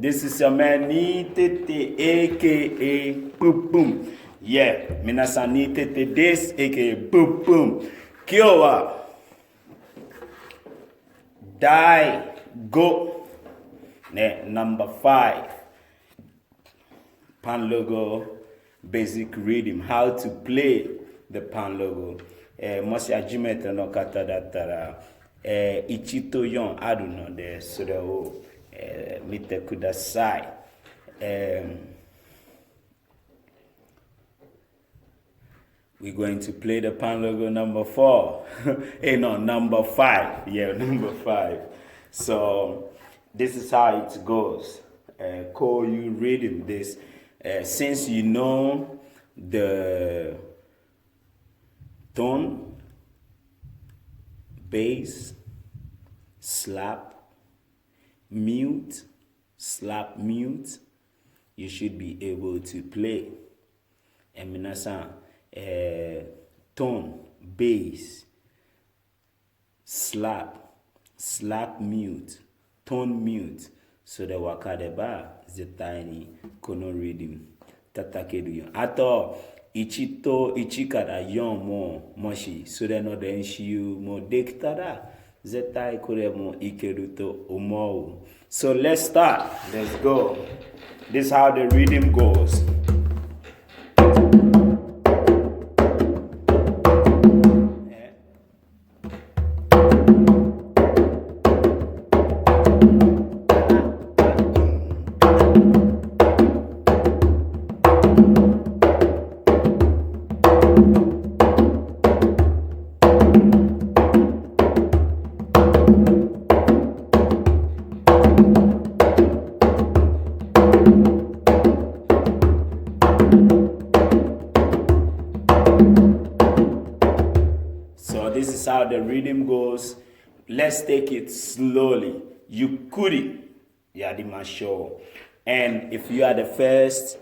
This is your man Niiteteboye, aka Boom Boom. Yeah, minasan Niiteteboye this, aka Boom Boom. Kyowa Die Go. Number 5. Panlogo basic rhythm. How to play the Panlogo. Mosi ajimete no kata datara. Ichito yon adu no de so de o. Mite kudasai. We're going to play the Kpanlogo number 4. Number 5. Yeah, number 5. So this is how it goes. Call you reading this. Since you know the tone, bass, slap, mute, slap, mute, you should be able to play. And minasan, tone, bass, slap, mute, tone, mute. So the wakadeba is a tiny kono rhythm. Tatakedu yon. Ato ichito ichikada yon mo moshi. So the no den shiu mo dektada. Zetai kore mo ikeruto umo. So let's start. Let's go. This is how the rhythm goes. This is how the rhythm goes. Let's take it slowly. You could it. Yeah, the show. And if you are the first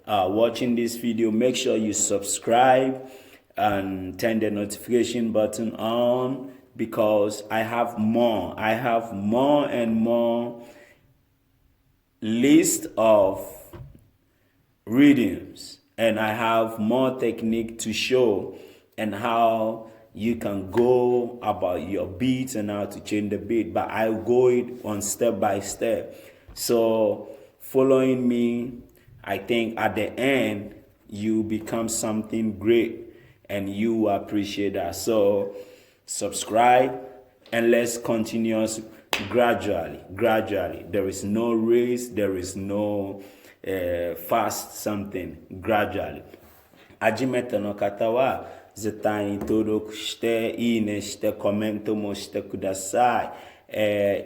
watching this video, make sure you subscribe and turn the notification button on, because I have more and more list of rhythms, and I have more technique to show, and how you can go about your beats and how to change the beat. But I'll go it on step by step. So following me, I think at the end you become something great, and you appreciate that. So subscribe, and let's continue gradually. There is no race, there is no fast something. Gradually. Ajimete no katawa zetani todo kushite ine shite komento mo shite kudasai.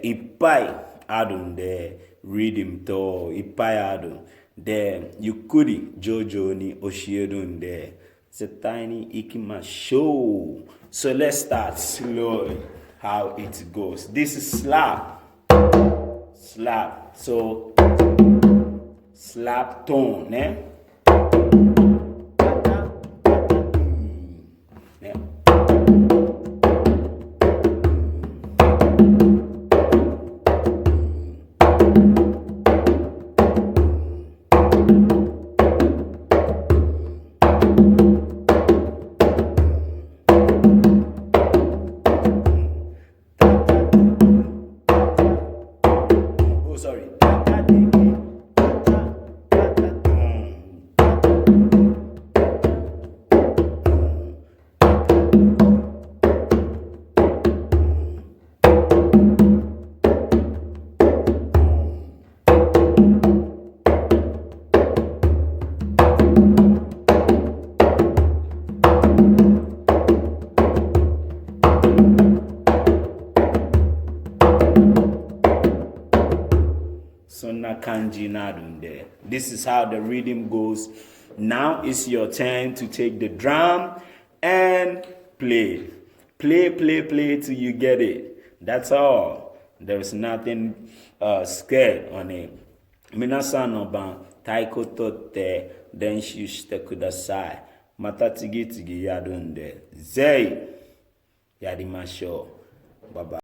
Ipai adun de rhythm to ipai adun de yukuri jojo ni oshiedun de zetani ikima show. So let's start slowly how it goes. This is slap. So slap tone, eh? This is how the rhythm goes. Now it's your turn to take the drum and play. Play till you get it. That's all. There's nothing scared on it. Minasan no ban taiko totte denshu shite kudasai. Mata tigi yadunde. Zei. Yadimashou. Bye bye.